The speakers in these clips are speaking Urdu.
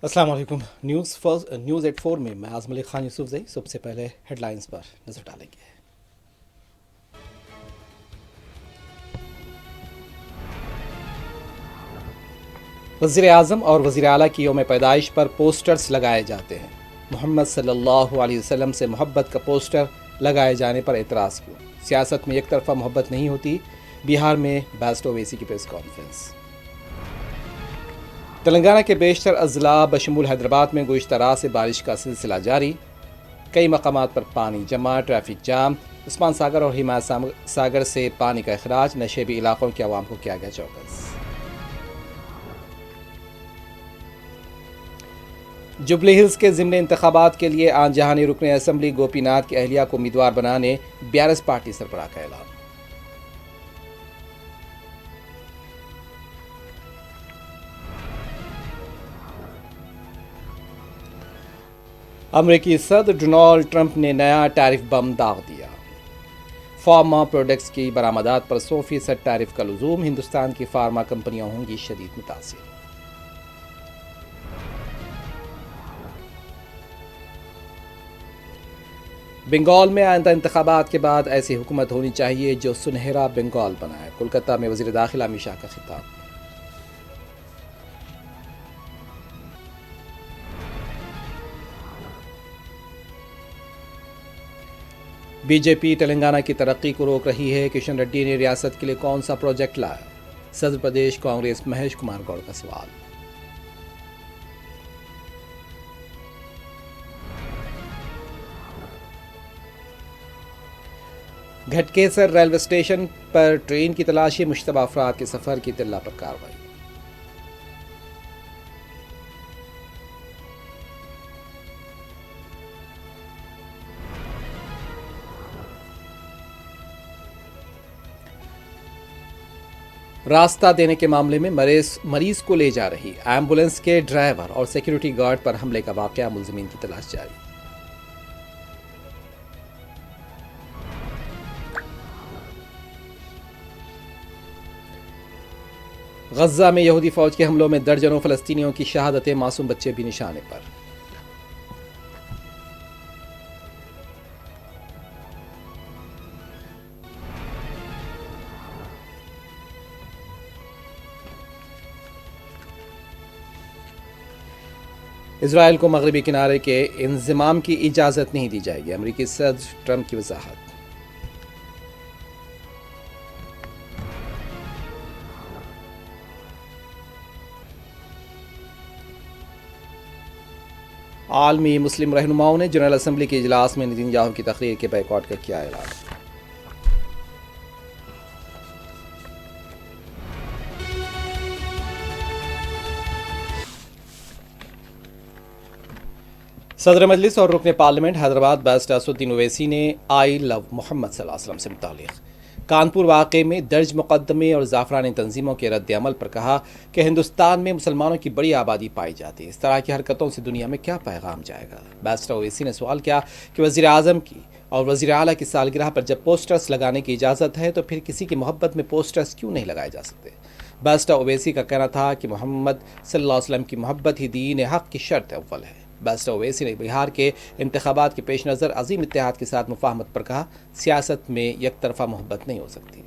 السلام علیکم۔ نیوز ایٹ 4 میں اعظم علی خان یوسف زئی۔ سب سے پہلے ہیڈ لائنز پر نظر ڈالیں گے۔ وزیر اعظم اور وزیر اعلیٰ کی یوم پیدائش پر پوسٹرز لگائے جاتے ہیں۔ محمد صلی اللہ علیہ وسلم سے محبت کا پوسٹر لگائے جانے پر اعتراض کیوں؟ سیاست میں یک طرفہ محبت نہیں ہوتی۔ بہار میں بیسٹ اویسی کی پریس کانفرنس۔ تلنگانہ کے بیشتر اضلاع بشمول حیدرآباد میں گزشتہ رات سے بارش کا سلسلہ جاری۔ کئی مقامات پر پانی جمع، ٹریفک جام۔ عثمان ساگر اور حمایت ساگر سے پانی کا اخراج، نشیبی علاقوں کے عوام کو کیا گیا چوکس۔ جوبلی ہلز کے ضمنی انتخابات کے لیے آن جہانی رکن اسمبلی گوپی ناتھ کی اہلیہ کو امیدوار بنانے BRS پارٹی سربراہ کا اعلان۔ امریکی صدر ڈونالڈ ٹرمپ نے نیا ٹیرف بم داغ دیا۔ فارما پروڈکٹس کی برآمدات پر 100% ٹیرف کا لزوم، ہندوستان کی فارما کمپنیاں ہوں گی شدید متاثر۔ بنگال میں آئندہ انتخابات کے بعد ایسی حکومت ہونی چاہیے جو سنہرا بنگال بنائے۔ کولکتہ میں وزیر داخلہ امت شاہ کا خطاب۔ بی جے پی تلنگانہ کی ترقی کو روک رہی ہے۔ کشن ریڈی نے ریاست کے لیے کون سا پروجیکٹ لایا؟ صدر پردیش کانگریس مہیش کمار گوڑ کا سوال۔ گھٹکیسر ریلوے اسٹیشن پر ٹرین کی تلاشی، مشتبہ افراد کے سفر کی اطلاع پر کارروائی۔ راستہ دینے کے معاملے میں مریض کو لے جا رہی ایمبولینس کے ڈرائیور اور سیکیورٹی گارڈ پر حملے کا واقعہ، ملزمین کی تلاش جاری۔ غزہ میں یہودی فوج کے حملوں میں درجنوں فلسطینیوں کی شہادتیں، معصوم بچے بھی نشانے پر۔ اسرائیل کو مغربی کنارے کے انضمام کی اجازت نہیں دی جائے گی، امریکی صدر ٹرمپ کی وضاحت۔ عالمی مسلم رہنماؤں نے جنرل اسمبلی کے اجلاس میں نتن یاہو کی تقریر کے بائیکاٹ کا کیا اعلان۔ صدر مجلس اور رکن پارلیمنٹ حیدرآباد بیرسٹر اسدالدین اویسی نے آئی لو محمد صلی اللہ علیہ وسلم سے متعلق کانپور واقعے میں درج مقدمے اور زعفرانی تنظیموں کے رد عمل پر کہا کہ ہندوستان میں مسلمانوں کی بڑی آبادی پائی جاتی ہے، اس طرح کی حرکتوں سے دنیا میں کیا پیغام جائے گا۔ بیرسٹر اویسی نے سوال کیا کہ وزیر اعظم کی اور وزیر اعلیٰ کی سالگرہ پر جب پوسٹرز لگانے کی اجازت ہے تو پھر کسی کی محبت میں پوسٹرز کیوں نہیں لگائے جا سکتے؟ بیرسٹر اویسی کا کہنا تھا کہ محمد صلی اللہ علیہ وسلم کی محبت ہی دین حق کی شرط اول ہے۔ بیرسٹر اویسی نے بہار کے انتخابات کے پیش نظر عظیم اتحاد کے ساتھ مفاہمت پر کہا، سیاست میں یک طرفہ محبت نہیں ہو سکتی۔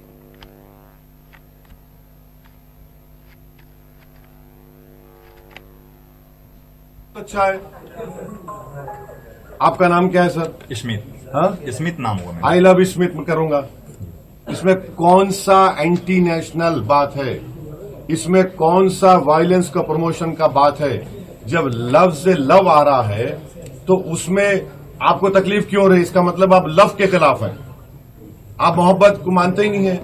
اچھا ہے۔ آپ کا نام کیا ہے سر؟ اسمت۔ ہاں، اسمت نام ہوا میرا۔ آئی لو اسمت میں کروں گا۔ اس میں کون سا اینٹی نیشنل بات ہے؟ اس میں کون سا وائلنس کا پروموشن کا بات ہے؟ جب لفظ لو آ رہا ہے تو اس میں آپ کو تکلیف کیوں رہی؟ اس کا مطلب آپ لو کے خلاف ہیں، آپ محبت کو مانتے ہی نہیں ہیں۔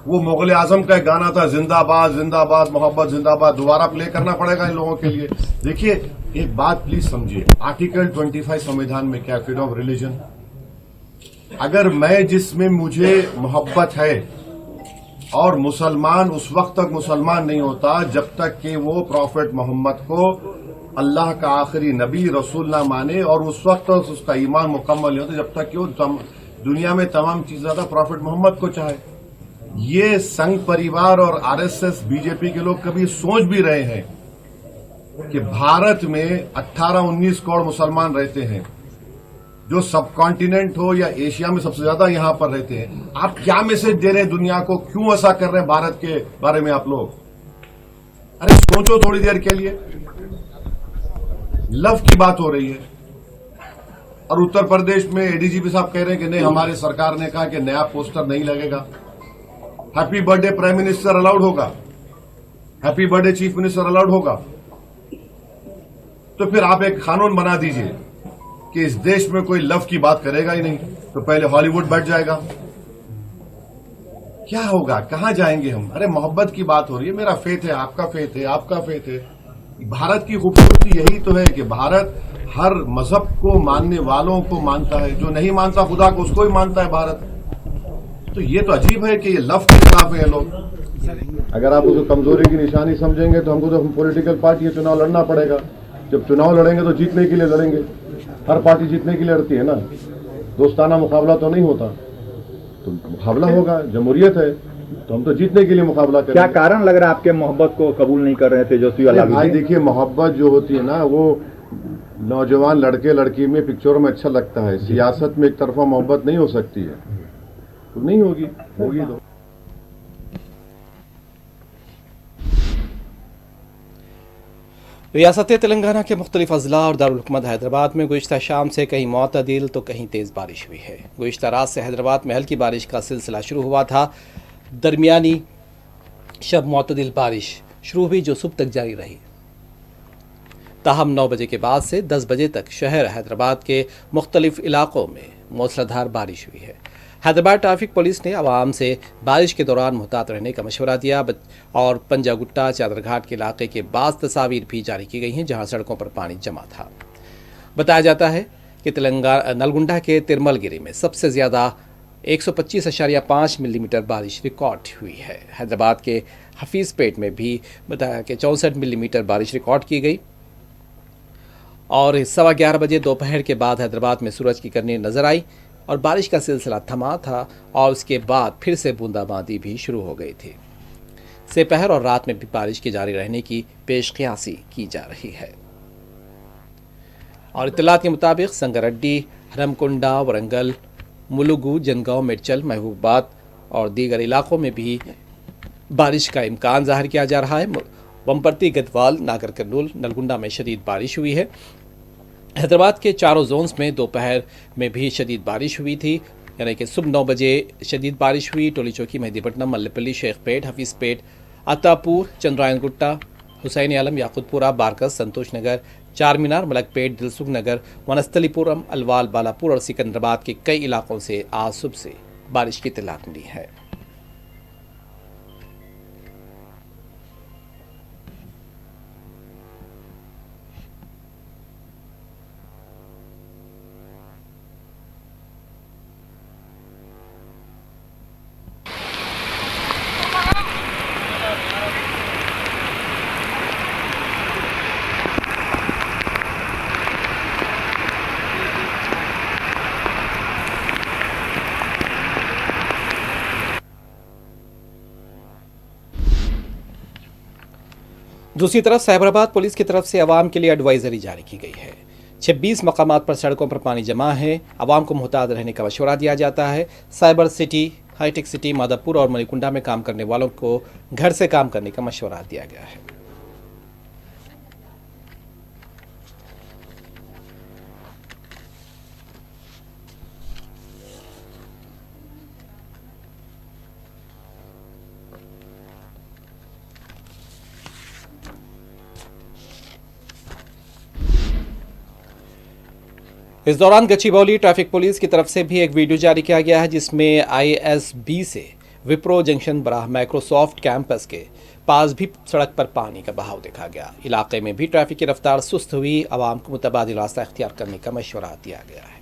وہ مغل اعظم کا ایک گانا تھا، زندہ باد زندہ باد محبت زندہ باد، دوبارہ پلے کرنا پڑے گا ان لوگوں کے لیے۔ دیکھیے ایک بات پلیز سمجھیے، آرٹیکل 25 سنویدھان میں کیا فریڈم آف ریلیجن، اگر میں جس میں مجھے محبت ہے اور مسلمان اس وقت تک مسلمان نہیں ہوتا جب تک کہ وہ پروفٹ محمد کو اللہ کا آخری نبی رسول نہ مانے، اور اس وقت تک اس کا ایمان مکمل نہیں ہوتا جب تک کہ وہ دنیا میں تمام چیزیں زیادہ پروفٹ محمد کو چاہے۔ یہ سنگھ پریوار اور RSS BJP کے لوگ کبھی سوچ بھی رہے ہیں کہ بھارت میں 18-19 کروڑ مسلمان رہتے ہیں، جو سب کانٹیننٹ ہو یا ایشیا میں سب سے زیادہ یہاں پر رہتے ہیں. آپ کیا میسج دے رہے ہیں دنیا کو؟ کیوں ایسا کر رہے ہیں بھارت کے بارے میں آپ لوگ؟ ارے سوچو تھوڑی دیر کے لیے. لو کی بات ہو رہی ہے اور اتر پردیش میں اے ڈی جی پی صاحب کہہ رہے ہیں کہ نہیں، ہماری سرکار نے کہا کہ نیا پوسٹر نہیں لگے گا. Happy birthday prime minister allowed ہوگا، happy birthday chief minister allowed ہوگا. تو پھر آپ ایک قانون بنا دیجئے کہ اس دیش میں کوئی لو کی بات کرے گا ہی نہیں، تو پہلے ہالی ووڈ بیٹھ جائے گا. کیا ہوگا؟ کہاں جائیں گے ہم؟ ارے محبت کی بات ہو رہی ہے. میرا فیتھ ہے، آپ کا فیتھ ہے، آپ کا فیتھ ہے. بھارت کی خوبصورتی یہی تو ہے کہ بھارت ہر مذہب کو ماننے والوں کو مانتا ہے. جو نہیں مانتا خدا کو، اس کو ہی مانتا ہے بھارت. تو یہ تو عجیب ہے کہ یہ لو کے خلاف ہیں لوگ. اگر آپ اسے کمزوری کی نشانی سمجھیں گے تو ہم کو تو پولیٹیکل پارٹی چناؤ لڑنا پڑے گا. جب چناؤ لڑیں گے تو جیتنے کے لیے لڑیں گے. ہر پارٹی جیتنے کے لیے لڑتی ہے نا، دوستانہ مقابلہ تو نہیں ہوتا. تو مقابلہ ہوگا، جمہوریت ہے تو ہم تو جیتنے کے لیے مقابلہ کریں. کیا کارن لگ رہا ہے آپ کے محبت کو قبول نہیں کر رہے تھے جو بھائی دیکھیے، محبت جو ہوتی ہے نا وہ نوجوان لڑکے لڑکی میں پکچروں میں اچھا لگتا ہے. سیاست میں ایک طرفہ محبت نہیں ہو سکتی ہے، تو نہیں ہوگی تو. ریاست تلنگانہ کے مختلف اضلاع اور دارالحکومت حیدرآباد میں گزشتہ شام سے کہیں معتدل تو کہیں تیز بارش ہوئی ہے. گزشتہ رات سے حیدرآباد میں ہلکی بارش کا سلسلہ شروع ہوا تھا. درمیانی شب معتدل بارش شروع ہوئی جو صبح تک جاری رہی. تاہم 9 بجے کے بعد سے 10 بجے تک شہر حیدرآباد کے مختلف علاقوں میں موسلادھار بارش ہوئی ہے. حیدرآباد ٹریفک پولیس نے عوام سے بارش کے دوران محتاط رہنے کا مشورہ دیا اور پنجا گٹا چادر گھاٹ کے علاقے کے بعض تصاویر بھی جاری کی گئی ہیں جہاں سڑکوں پر پانی جمع تھا. بتایا جاتا ہے کہ نلگنڈا کے ترمل گیری میں سب سے زیادہ 125.5 ملی میٹر بارش ریکارڈ ہوئی ہے. حیدرآباد کے حفیظ پیٹ میں بھی بتایا کہ 64 ملی میٹر بارش ریکارڈ کی گئی. اور 11:15 بجے دوپہر کے بعد حیدرآباد میں سورج کی کرنیں نظر آئی اور بارش کا سلسلہ تھما تھا اور اس کے بعد پھر سے بوندا باندی بھی شروع ہو گئی تھی. دوپہر اور رات میں بھی بارش کے جاری رہنے کی پیش قیاسی کی جا رہی ہے. اور اطلاعات کے مطابق سنگریڈی، ہرمکنڈا، ورنگل، ملوگو، جنگاؤں، میڈچل، محبوب آباد اور دیگر علاقوں میں بھی بارش کا امکان ظاہر کیا جا رہا ہے. ومپرتی، گدوال، ناگر کرنول، نلگنڈا میں شدید بارش ہوئی ہے. حیدرآباد کے چاروں زونز میں دوپہر میں بھی شدید بارش ہوئی تھی، یعنی کہ صبح 9 بجے شدید بارش ہوئی. ٹولی چوکی، مہدی پٹنم، ملے پلی، شیخ پیٹ، حفیظ پیٹ، عطاپور، چندرائن گٹا، حسین عالم، یاقوت پورہ، بارکس، سنتوش نگر، چار مینار، ملک پیٹ، دلسکھ نگر، ونستلی پورم، الوال، بالاپور اور سکندرآباد کے کئی علاقوں سے آج صبح سے بارش کی اطلاعات ملی ہے. دوسری طرف سائبرآباد پولیس کی طرف سے عوام کے لیے ایڈوائزری جاری کی گئی ہے. 26 مقامات پر سڑکوں پر پانی جمع ہے. عوام کو محتاط رہنے کا مشورہ دیا جاتا ہے. Cyber city, high tech city, Madhapur اور منیکنڈا میں کام کرنے والوں کو گھر سے کام کرنے کا مشورہ دیا گیا ہے. اس دوران گچی باؤلی ٹریفک پولیس کی طرف سے بھی ایک ویڈیو جاری کیا گیا ہے جس میں ISB سے وپرو جنکشن براہ مائکروسافٹ کیمپس کے پاس بھی سڑک پر پانی کا بہاؤ دیکھا گیا. علاقے میں بھی ٹریفک کی رفتار سست ہوئی. عوام کو متبادل راستہ اختیار کرنے کا مشورہ دیا گیا ہے.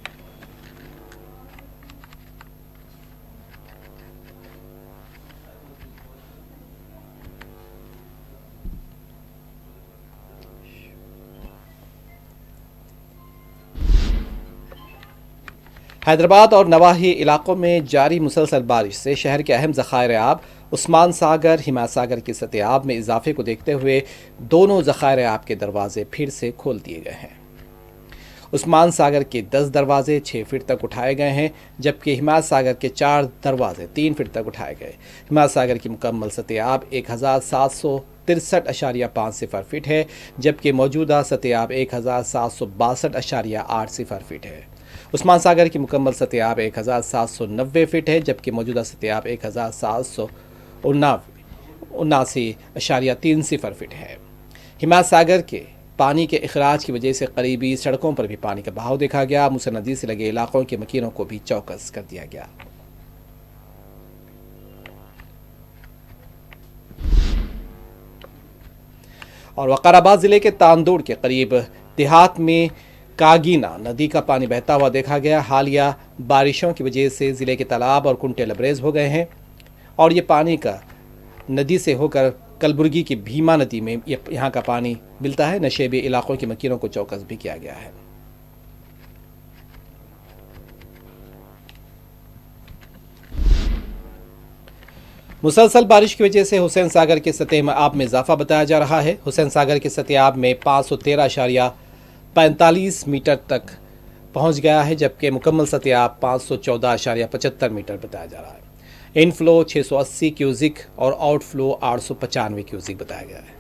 حیدرآباد اور نواحی علاقوں میں جاری مسلسل بارش سے شہر کے اہم ذخائر آب عثمان ساگر حمایت ساگر کی سطح آب میں اضافے کو دیکھتے ہوئے دونوں ذخائر آب کے دروازے پھر سے کھول دیے گئے ہیں۔ عثمان ساگر کے 10 دروازے 6 فٹ تک اٹھائے گئے ہیں، جبکہ حمایت ساگر کے 4 دروازے 3 فٹ تک اٹھائے گئے۔ حمایت ساگر کی مکمل سطح آب 1763.50 فٹ ہے، جبکہ موجودہ سطح آب 1762.80 فٹ ہے۔ عثمان ساگر کی مکمل سطح آب 1790 فٹ ہے، جبکہ موجودہ سطح آب 1779.30 فٹ ہے۔ حمایت ساگر کے پانی کے اخراج کی وجہ سے قریبی سڑکوں پر بھی پانی کا بہاؤ دیکھا گیا۔ موسی ندی سے لگے علاقوں کے مکینوں کو بھی چوکس کر دیا گیا۔ اور وقار آباد ضلع کے تاندوڑ کے قریب دیہات میں کاگینا ندی کا پانی بہتا ہوا دیکھا گیا۔ حالیہ بارشوں کی وجہ سے ضلع کے تالاب اور کنٹے لبریز ہو گئے ہیں، اور یہ پانی کا ندی سے ہو کر کلبرگی کی بھیما ندی میں یہاں کا پانی ملتا ہے۔ نشیبی علاقوں کے مکینوں کو چوکس بھی کیا گیا ہے۔ مسلسل بارش کی وجہ سے حسین ساگر کی سطح آب میں اضافہ بتایا جا رہا ہے۔ حسین ساگر کی سطح آب میں 513.45 میٹر تک پہنچ گیا ہے، جبکہ مکمل سطح آب 514.75 میٹر بتایا جا رہا ہے۔ انفلو 680 کیوزک اور آؤٹ فلو 895 کیوزک بتایا گیا ہے۔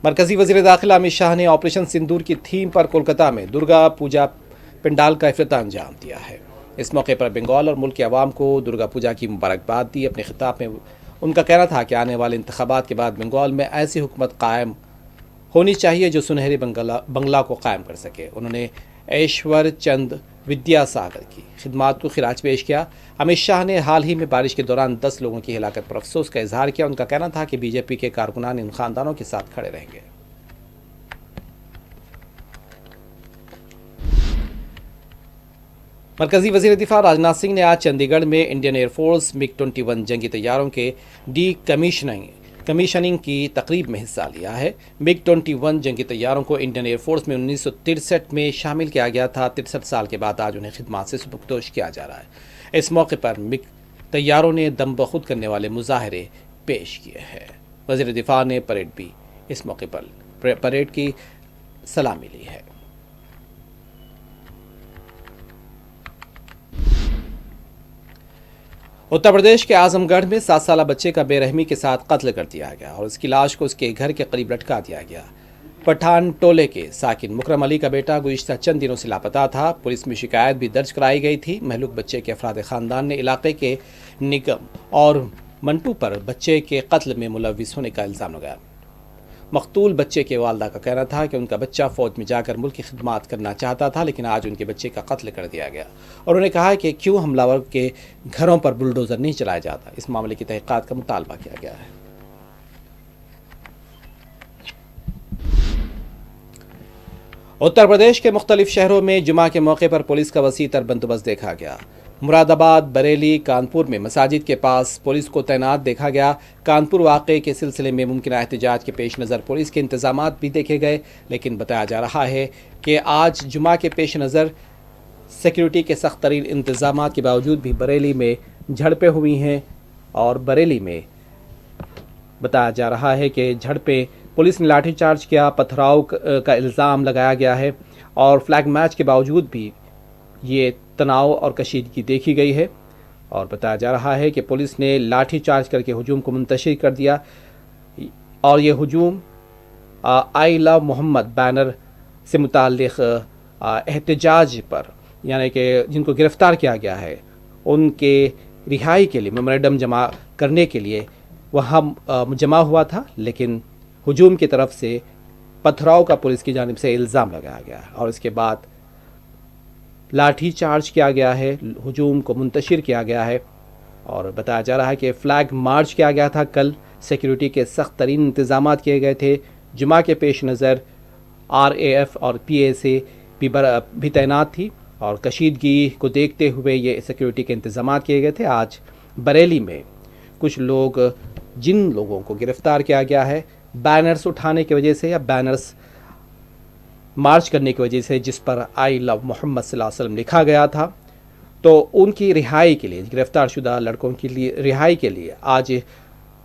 مرکزی وزیر داخلہ امت شاہ نے آپریشن سندور کی تھیم پر کولکتہ میں درگا پوجا پنڈال کا افتتاح انجام دیا ہے۔ اس موقع پر بنگال اور ملک کے عوام کو درگا پوجا کی مبارکباد دی۔ اپنے خطاب میں ان کا کہنا تھا کہ آنے والے انتخابات کے بعد بنگال میں ایسی حکومت قائم ہونی چاہیے جو سنہرے بنگلہ کو قائم کر سکے۔ انہوں نے ایشور چند ودیا ساگر کی خدمات کو خراج پیش کیا۔ امت شاہ نے حال ہی میں بارش کے دوران 10 لوگوں کی ہلاکت پر افسوس کا اظہار کیا۔ ان کا کہنا تھا کہ بی جے پی کے کارکنان ان خاندانوں کے ساتھ کھڑے رہیں گے۔ مرکزی وزیر دفاع راجناتھ سنگھ نے آج چندی گڑھ میں انڈین ایئر فورس MiG-21 جنگی طیاروں کے ڈی کمیشننگ کی تقریب میں حصہ لیا ہے۔ MiG-21 جنگی طیاروں کو انڈین ایئر فورس میں 1963 میں شامل کیا گیا تھا۔ 63 سال کے بعد آج انہیں خدمات سے سبکدوش کیا جا رہا ہے۔ اس موقع پر MiG طیاروں نے دم بخود کرنے والے مظاہرے پیش کیے ہیں۔ وزیر دفاع نے اس موقع پر پریڈ کی سلامی لی ہے۔ اتر پردیش کے اعظم گڑھ میں 7 سالہ بچے کا بے رحمی کے ساتھ قتل کر دیا گیا اور اس کی لاش کو اس کے گھر کے قریب لٹکا دیا گیا۔ پٹھان ٹولے کے ساکن مکرم علی کا بیٹا گزشتہ چند دنوں سے لاپتہ تھا۔ پولیس میں شکایت بھی درج کرائی گئی تھی۔ مہلوک بچے کے افراد خاندان نے علاقے کے نگم اور منٹو پر بچے کے قتل میں ملوث ہونے کا الزام لگایا۔ مقتول بچے کے والدہ کا کہنا تھا کہ ان کا بچہ فوج میں جا کر ملک کی خدمات کرنا چاہتا تھا، لیکن آج ان کے بچے کا قتل کر دیا گیا۔ اور انہوں نے کہا کہ کیوں حملہ آور کے گھروں پر بلڈوزر نہیں چلایا جاتا۔ اس معاملے کی تحقیقات کا مطالبہ کیا گیا ہے۔ اتر پردیش کے مختلف شہروں میں جمعہ کے موقع پر پولیس کا وسیع تر بندوبست دیکھا گیا۔ مراد آباد، بریلی، کانپور میں مساجد کے پاس پولیس کو تعینات دیکھا گیا۔ کانپور واقعے کے سلسلے میں ممکنہ احتجاج کے پیش نظر پولیس کے انتظامات بھی دیکھے گئے، لیکن بتایا جا رہا ہے کہ آج جمعہ کے پیش نظر سیکیورٹی کے سخت ترین انتظامات کے باوجود بھی بریلی میں جھڑپیں ہوئی ہیں، اور بریلی میں بتایا جا رہا ہے کہ جھڑپیں پولیس نے لاٹھی چارج کیا، پتھراؤ کا الزام لگایا گیا ہے، اور فلیگ مارچ کے باوجود بھی یہ تناؤ اور کشیدگی دیکھی گئی ہے۔ اور بتایا جا رہا ہے کہ پولیس نے لاٹھی چارج کر کے ہجوم کو منتشر کر دیا، اور یہ ہجوم آئی لو محمد بینر سے متعلق احتجاج پر، یعنی کہ جن کو گرفتار کیا گیا ہے ان کے رہائی کے لیے میمورنڈم جمع کرنے کے لیے وہاں جمع ہوا تھا، لیکن ہجوم کی طرف سے پتھراؤ کا پولیس کی جانب سے الزام لگایا گیا، اور اس کے بعد لاٹھی چارج کیا گیا ہے، ہجوم کو منتشر کیا گیا ہے۔ اور بتایا جا رہا ہے کہ فلیگ مارچ کیا گیا تھا کل، سیکیورٹی کے سخت ترین انتظامات کیے گئے تھے۔ جمعہ کے پیش نظر RAF اور PSA بھی تعینات تھی، اور کشیدگی کو دیکھتے ہوئے یہ سیکیورٹی کے انتظامات کیے گئے تھے۔ آج بریلی میں کچھ لوگ، جن لوگوں کو گرفتار کیا گیا ہے بینرز اٹھانے کی وجہ سے یا بینرز مارچ کرنے کی وجہ سے جس پر آئی لو محمد صلی اللہ علیہ وسلم لکھا گیا تھا، تو ان کی رہائی کے لیے، گرفتار شدہ لڑکوں کی لیے رہائی کے لیے آج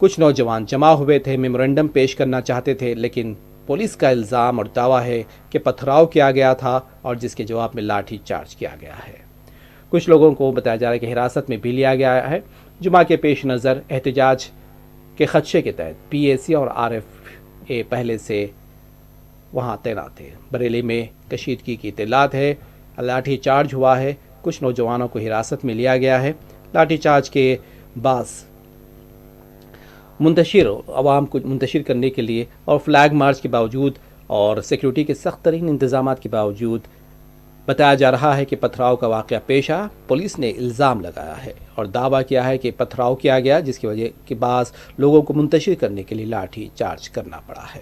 کچھ نوجوان جمع ہوئے تھے، میمورنڈم پیش کرنا چاہتے تھے، لیکن پولیس کا الزام اور دعویٰ ہے کہ پتھراؤ کیا گیا تھا اور جس کے جواب میں لاٹھی چارج کیا گیا ہے۔ کچھ لوگوں کو بتایا جا رہا ہے کہ حراست میں بھی لیا گیا ہے۔ جمعہ کے پیش نظر احتجاج کے خدشے کے تحت پی اے سی اور آر ایف اے پہلے سے وہاں تعینات تھے۔ بریلی میں کشیدگی کی اطلاعات ہے، لاٹھی چارج ہوا ہے، کچھ نوجوانوں کو حراست میں لیا گیا ہے۔ لاٹھی چارج کے بعد عوام کو منتشر کرنے کے لیے اور فلیگ مارچ کے باوجود اور سیکیورٹی کے سخت ترین انتظامات کے باوجود بتایا جا رہا ہے کہ پتھراؤ کا واقعہ پیش آیا۔ پولیس نے الزام لگایا ہے اور دعویٰ کیا ہے کہ پتھراؤ کیا گیا، جس کی وجہ کے بعد لوگوں کو منتشر کرنے کے لیے لاٹھی چارج کرنا پڑا ہے۔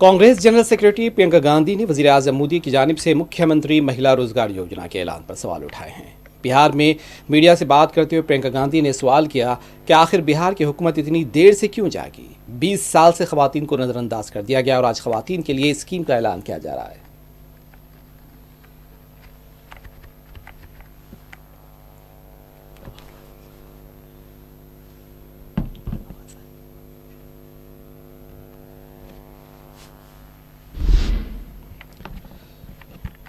کانگریس جنرل سیکرٹری پرینکا گاندھی نے وزیر اعظم مودی کی جانب سے مکھیہ منتری مہیلا روزگار یوجنا کے اعلان پر سوال اٹھائے ہیں۔ بہار میں میڈیا سے بات کرتے ہوئے پرینکا گاندھی نے سوال کیا کہ آخر بہار کی حکومت اتنی دیر سے کیوں جاگی؟ 20 سال سے خواتین کو نظر انداز کر دیا گیا اور آج خواتین کے لیے اسکیم کا اعلان کیا جا رہا ہے۔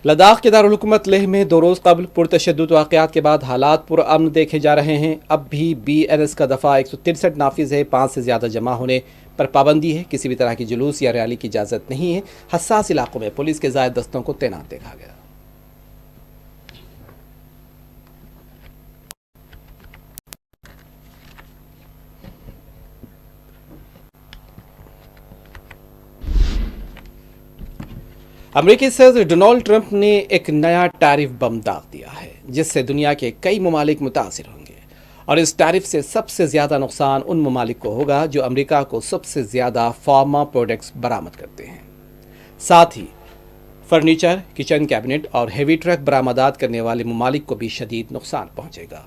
لداخ کے دارالحکومت لیہ میں 2 روز قبل پرتشدد واقعات کے بعد حالات پرامن دیکھے جا رہے ہیں۔ اب بھی بی این ایس کا دفعہ 163 نافذ ہے، 5 سے زیادہ جمع ہونے پر پابندی ہے، کسی بھی طرح کی جلوس یا ریلی کی اجازت نہیں ہے۔ حساس علاقوں میں پولیس کے زائد دستوں کو تعینات دیکھا گیا۔ امریکی صدر ڈونالڈ ٹرمپ نے ایک نیا ٹیرف بم داغ دیا ہے جس سے دنیا کے کئی ممالک متاثر ہوں گے، اور اس ٹیرف سے سب سے زیادہ نقصان ان ممالک کو ہوگا جو امریکہ کو سب سے زیادہ فارما پروڈکٹس برآمد کرتے ہیں۔ ساتھ ہی فرنیچر، کچن کیبنٹ اور ہیوی ٹرک برآمدات کرنے والے ممالک کو بھی شدید نقصان پہنچے گا،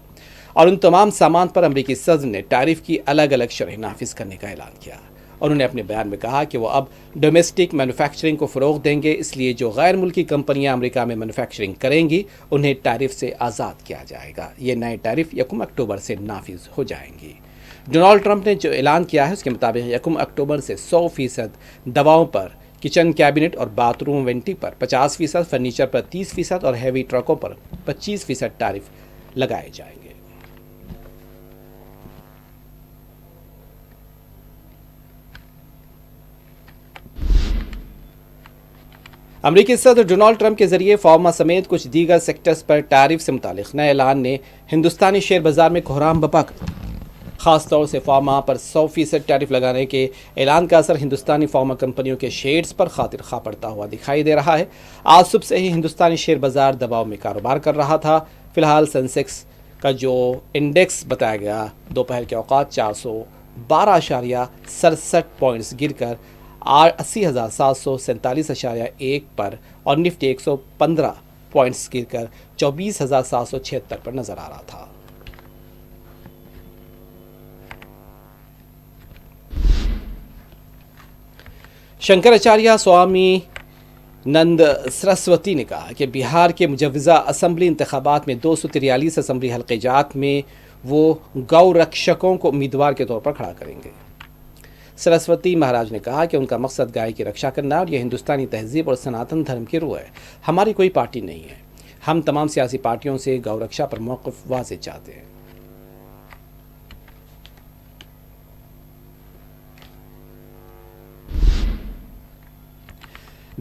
اور ان تمام سامان پر امریکی صدر نے ٹیرف کی الگ الگ شرح نافذ کرنے کا اعلان کیا۔ انہوں نے اپنے بیان میں کہا کہ وہ اب ڈومیسٹک مینوفیکچرنگ کو فروغ دیں گے، اس لیے جو غیر ملکی کمپنیاں امریکہ میں مینوفیکچرنگ کریں گی انہیں ٹیرف سے آزاد کیا جائے گا۔ یہ نئے ٹیرف 1 اکتوبر سے نافذ ہو جائیں گی۔ ڈونالڈ ٹرمپ نے جو اعلان کیا ہے اس کے مطابق 1 اکتوبر سے 100% دواؤں پر، کچن کیبنٹ اور باتھ روم وینٹی پر 50%، فرنیچر پر 30% اور ہیوی ٹرکوں پر 25% ٹیرف لگائے جائیں گے۔ امریکی صدر ڈونالڈ ٹرمپ کے ذریعے فارما سمیت کچھ دیگر سیکٹرز پر ٹیرف سے متعلق نئے اعلان نے ہندوستانی شیئر بازار میں کوہرام بپا کر دیا۔ خاص طور سے فارما پر 100% ٹیرف لگانے کے اعلان کا اثر ہندوستانی فارما کمپنیوں کے شیئرز پر خاطر خواہ پڑتا ہوا دکھائی دے رہا ہے۔ آج صبح سے ہی ہندوستانی شیئر بازار دباؤ میں کاروبار کر رہا تھا۔ فی الحال سینسیکس کا جو انڈیکس بتایا گیا دوپہر کے اوقات 412.67 پوائنٹس گر کر 80,747.1 پر اور نفٹی 115 پوائنٹس گر کر 24,776 پر نظر آ رہا تھا۔ شنکراچاریہ سوامی نند سرسوتی نے کہا کہ بہار کے مجوزہ اسمبلی انتخابات میں 243 اسمبلی حلقے جات میں وہ گو رکشکوں کو امیدوار کے طور پر کھڑا کریں گے۔ سرسوتی مہاراج نے کہا کہ ان کا مقصد گائے کی رکشا کرنا اور یہ ہندوستانی تہذیب اور سناتن دھرم کی روح ہے۔ ہماری کوئی پارٹی نہیں ہے، ہم تمام سیاسی پارٹیوں سے گو رکشا پر موقف واضح چاہتے ہیں۔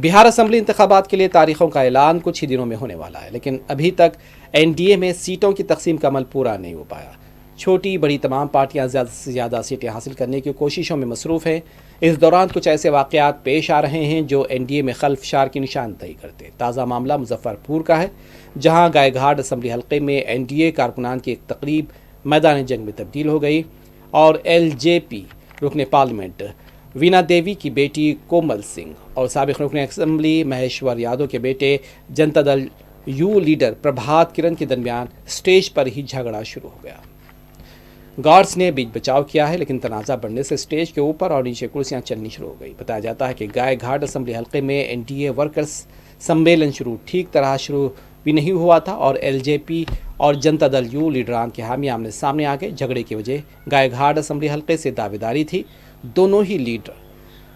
بہار اسمبلی انتخابات کے لیے تاریخوں کا اعلان کچھ ہی دنوں میں ہونے والا ہے، لیکن ابھی تک این ڈی اے میں سیٹوں کی تقسیم کا عمل پورا نہیں ہو پایا۔ چھوٹی بڑی تمام پارٹیاں زیادہ سے زیادہ سیٹیں حاصل کرنے کی کوششوں میں مصروف ہیں۔ اس دوران کچھ ایسے واقعات پیش آ رہے ہیں جو این ڈی اے میں خلفشار کی نشاندہی کرتے ہیں۔ تازہ معاملہ مظفر پور کا ہے، جہاں گائے گھاٹ اسمبلی حلقے میں این ڈی اے کارکنان کی ایک تقریب میدان جنگ میں تبدیل ہو گئی اور ایل جے پی رکن پارلیمنٹ وینا دیوی کی بیٹی کومل سنگھ اور سابق رکن اسمبلی مہیشور یادو کے بیٹے جنتا دل یو لیڈر پربھات کرن کے درمیان سٹیج پر ہی جھگڑا شروع ہو گیا۔ گارڈز نے بیچ بچاؤ کیا ہے، لیکن تنازع بڑھنے سے سٹیج کے اوپر اور نیچے کرسیاں چلنی شروع ہو گئی۔ بتایا جاتا ہے کہ گائے گھاٹ اسمبلی حلقے میں این ڈی اے ورکرز سمیلن ٹھیک طرح شروع بھی نہیں ہوا تھا اور ایل جے پی اور جنتا دل یو لیڈران کے حامی آمنے سامنے آ گئے۔ جھگڑے کی وجہ گائے گھاٹ اسمبلی حلقے سے دعویداری تھی۔ دونوں ہی لیڈر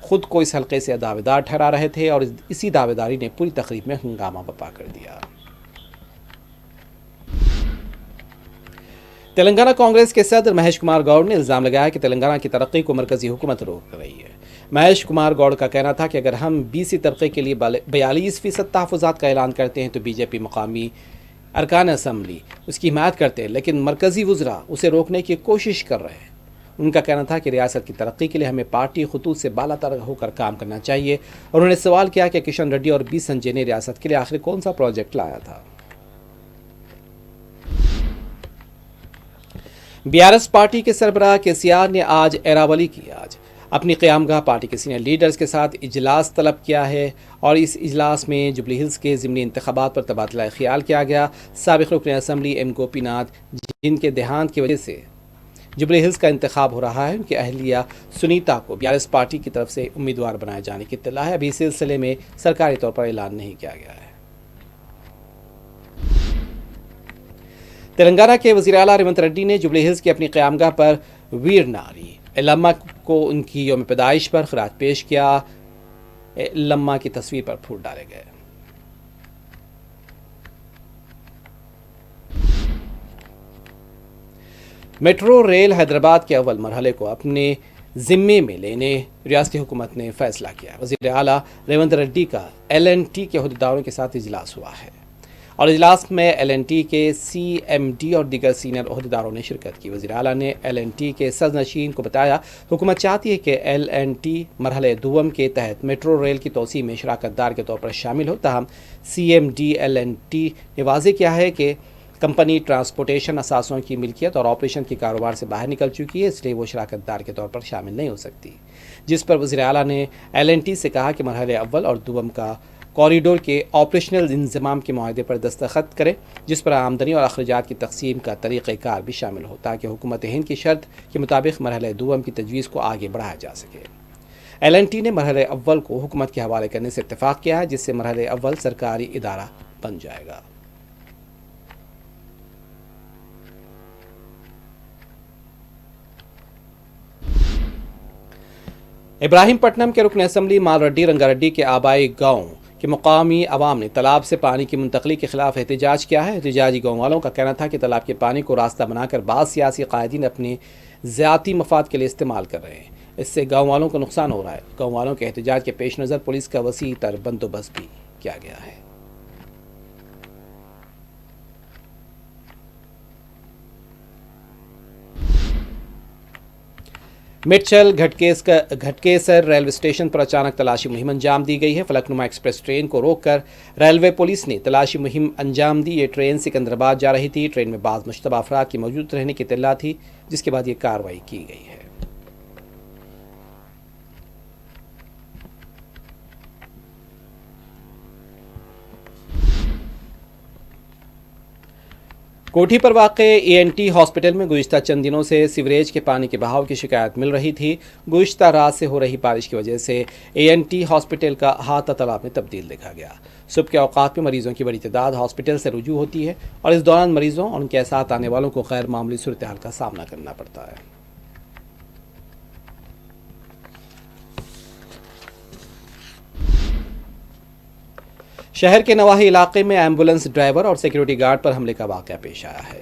خود کو اس حلقے سے دعویدار ٹھہرا رہے تھے اور اسی دعویداری نے پوری تقریب میں ہنگامہ برپا کر دیا۔ تلنگانہ کانگریس کے صدر مہیش کمار گوڑ نے الزام لگایا کہ تلنگانہ کی ترقی کو مرکزی حکومت روک رہی ہے۔ مہیش کمار گوڑ کا کہنا تھا کہ اگر ہم بی سی طبقے کے لیے 42% تحفظات کا اعلان کرتے ہیں تو بی جے پی مقامی ارکان اسمبلی اس کی حمایت کرتے ہیں، لیکن مرکزی وزراء اسے روکنے کی کوشش کر رہے ہیں۔ ان کا کہنا تھا کہ ریاست کی ترقی کے لیے ہمیں پارٹی خطوط سے بالا تر ہو کر کام کرنا چاہیے، اور انہوں نے سوال کیا کہ کشن ریڈی اور بی سنجے نے ریاست کے لیے آخر کون سا پروجیکٹ لایا تھا۔ بی آر ایس پارٹی کے سربراہ کے سی آر نے آج ایراولی کی اپنی قیام گاہ پارٹی کے سینئر لیڈرز کے ساتھ اجلاس طلب کیا ہے اور اس اجلاس میں جوبلی ہلز کے ضمنی انتخابات پر تبادلہ خیال کیا گیا۔ سابق رکن اسمبلی ایم گوپی ناتھ، جن کے دیہانت کی وجہ سے جوبلی ہلز کا انتخاب ہو رہا ہے، ان کی اہلیہ سنیتا کو بی آر ایس پارٹی کی طرف سے امیدوار بنائے جانے کی اطلاع ہے۔ ابھی اس سلسلے میں سرکاری طور پر اعلان نہیں کیا گیا ہے۔ تلنگانہ کے وزیر اعلیٰ ریونت ریڈی نے جوبلی ہلز کی اپنی قیام گاہ پر ویر ناری ایلما کو ان کی یوم پیدائش پر خراج پیش کیا۔ ایلما کی تصویر پر پھول ڈالے گئے۔ میٹرو ریل حیدرآباد کے اول مرحلے کو اپنے ذمے میں لینے ریاستی حکومت نے فیصلہ کیا۔ وزیر اعلیٰ ریونت ریڈی کا ایل این ٹی کے عہدیداروں کے ساتھ اجلاس ہوا ہے اور اجلاس میں ایل این ٹی کے سی ایم ڈی اور دیگر سینئر عہدیداروں نے شرکت کی۔ وزیر اعلیٰ نے ایل این ٹی کے صدرنشین کو بتایا حکومت چاہتی ہے کہ ایل این ٹی مرحلے دوم کے تحت میٹرو ریل کی توسیع میں شراکت دار کے طور پر شامل ہو، تاہم C M D L N T نے واضح کیا ہے کہ کمپنی ٹرانسپورٹیشن اثاثوں کی ملکیت اور آپریشن کے کاروبار سے باہر نکل چکی ہے، اس لیے وہ شراکت دار کے طور پر شامل نہیں ہو سکتی، جس پر وزیر اعلیٰ نے ایل این ٹی سے کہا کہ مرحلے اول اور دوم کا کوریڈور کے آپریشنل انضمام کے معاہدے پر دستخط کرے، جس پر آمدنی اور اخراجات کی تقسیم کا طریقہ کار بھی شامل ہو، تاکہ حکومت ہند کی شرط کے مطابق مرحلہ دوم کی تجویز کو آگے بڑھایا جا سکے۔ ایل این ٹی نے مرحلہ اول کو حکومت کے حوالے کرنے سے اتفاق کیا ہے، جس سے مرحلہ اول سرکاری ادارہ بن جائے گا۔ ابراہیم پٹنم کے رکن اسمبلی مال ریڈی رنگا ریڈی کے آبائی گاؤں کے مقامی عوام نے تالاب سے پانی کی منتقلی کے خلاف احتجاج کیا ہے۔ احتجاجی گاؤں والوں کا کہنا تھا کہ تالاب کے پانی کو راستہ بنا کر بعض سیاسی قائدین اپنے ذاتی مفاد کے لیے استعمال کر رہے ہیں، اس سے گاؤں والوں کو نقصان ہو رہا ہے۔ گاؤں والوں کے احتجاج کے پیش نظر پولیس کا وسیع تر بندوبست بھی کیا گیا ہے۔ مٹچل گھٹکیسر ریلوے اسٹیشن پر اچانک تلاشی مہم انجام دی گئی ہے۔ فلک نما ایکسپریس ٹرین کو روک کر ریلوے پولیس نے تلاشی مہم انجام دی۔ یہ ٹرین سکندرآباد جا رہی تھی۔ ٹرین میں بعض مشتبہ افراد کی موجود رہنے کی اطلاع تھی، جس کے بعد یہ کارروائی کی گئی ہے۔ کوٹھی پر واقع ای این ٹی ہاسپٹل میں گزشتہ چند دنوں سے سیوریج کے پانی کے بہاؤ کی شکایت مل رہی تھی۔ گزشتہ رات سے ہو رہی بارش کی وجہ سے ای این ٹی ہاسپٹل کا احاطہ تالاب میں تبدیل دیکھا گیا۔ صبح کے اوقات میں مریضوں کی بڑی تعداد ہاسپٹل سے رجوع ہوتی ہے اور اس دوران مریضوں اور ان کے ساتھ آنے والوں کو غیر معمولی صورتحال کا سامنا کرنا پڑتا ہے۔ شہر کے نواحی علاقے میں ایمبولینس ڈرائیور اور سیکیورٹی گارڈ پر حملے کا واقعہ پیش آیا ہے۔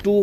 2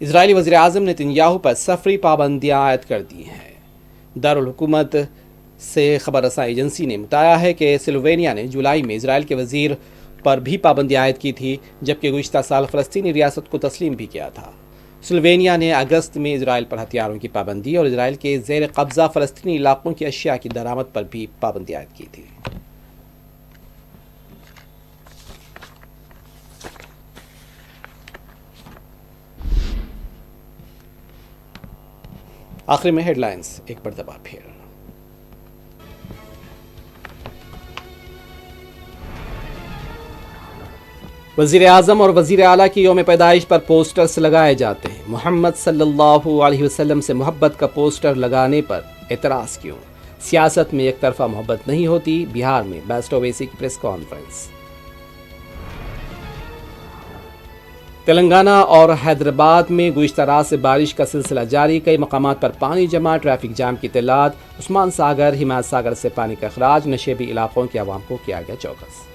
اسرائیلی وزیر اعظم نتنیاہو پر سفری پابندیاں عائد کر دی ہیں۔ دارالحکومت سے خبر رساں ایجنسی نے بتایا ہے کہ سلووینیا نے جولائی میں اسرائیل کے وزیر پر بھی پابندی عائد کی تھی، جبکہ گزشتہ سال فلسطینی ریاست کو تسلیم بھی کیا تھا۔ سلووینیا نے اگست میں اسرائیل پر ہتھیاروں کی پابندی اور اسرائیل کے زیر قبضہ فلسطینی علاقوں کی اشیاء کی درآمد پر بھی پابندی عائد کی تھی۔ آخر میں ہیڈ لائنز ایک مرتبہ پھر۔ وزیر اعظم اور وزیر اعلیٰ کی یوم پیدائش پر پوسٹرز لگائے جاتے ہیں۔ محمد صلی اللہ علیہ وسلم سے محبت کا پوسٹر لگانے پر اعتراض کیوں؟ سیاست میں ایک طرفہ محبت نہیں ہوتی۔ بہار میں بیسٹ اویسی کی پریس کانفرنس۔ تلنگانہ اور حیدرآباد میں گزشتہ رات سے بارش کا سلسلہ جاری، کئی مقامات پر پانی جمع، ٹریفک جام کی اطلاعات۔ عثمان ساگر، حمایت ساگر سے پانی کا اخراج، نشیبی علاقوں کے عوام کو کیا گیا چوکس۔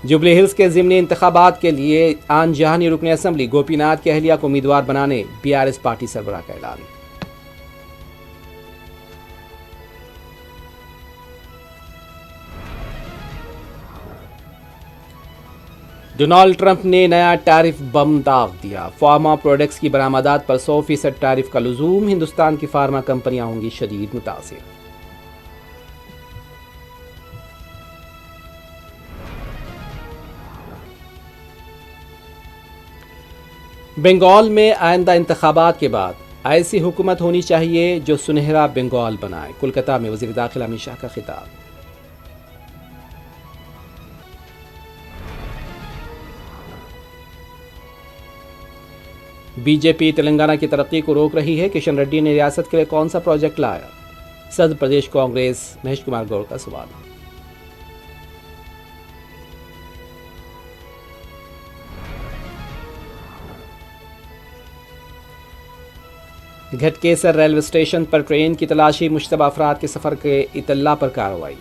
جوبلی ہلز کے ضمنی انتخابات کے لیے آن جہانی رکن اسمبلی گوپی ناتھ کی اہلیہ کو امیدوار بنانے BRS پارٹی سربراہ کا اعلان۔ ڈونالڈ ٹرمپ نے نیا ٹیرف بم داغ دیا، فارما پروڈکٹس کی برآمدات پر 100% ٹیرف کا لزوم، ہندوستان کی فارما کمپنیاں ہوں گی شدید متاثر۔ بنگال میں آئندہ انتخابات کے بعد ایسی حکومت ہونی چاہیے جو سنہرا بنگال بنائے، کولکتہ میں وزیر داخلہ امت شاہ کا خطاب۔ بی جے پی تلنگانہ کی ترقی کو روک رہی ہے، کشن ریڈی نے ریاست کے لیے کون سا پروجیکٹ لایا؟ صدر پردیش کانگریس مہیش کمار گوڑ کا سوال۔ گھٹکیسر ریلوے اسٹیشن پر ٹرین کی تلاشی، مشتبہ افراد کے سفر کے اطلاع پر کارروائی۔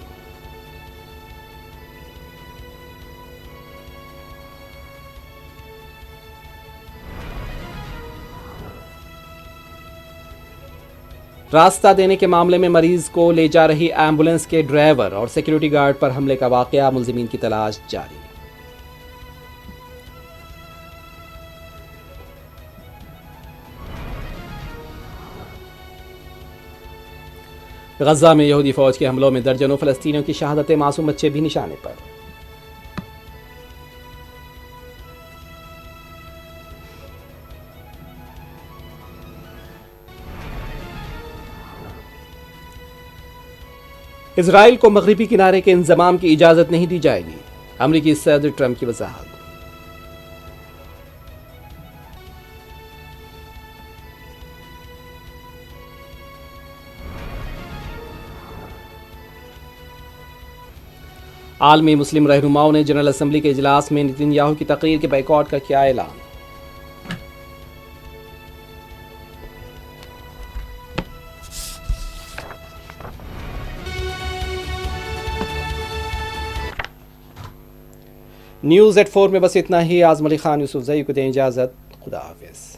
راستہ دینے کے معاملے میں مریض کو لے جا رہی ایمبولینس کے ڈرائیور اور سیکیورٹی گارڈ پر حملے کا واقعہ، ملزمین کی تلاش جاری۔ غزہ میں یہودی فوج کے حملوں میں درجنوں فلسطینیوں کی شہادتیں، معصوم بچے بھی نشانے پر۔ اسرائیل کو مغربی کنارے کے انضمام کی اجازت نہیں دی جائے گی، امریکی صدر ٹرمپ کی وضاحت۔ عالمی مسلم رہنماؤں نے جنرل اسمبلی کے اجلاس میں نتنیاہو کی تقریر کے بائیکاٹ کا کیا اعلان۔ نیوز ایٹ 4 میں بس اتنا ہی۔ اعظم علی خان یوسف زئی کو دیں اجازت، خدا حافظ۔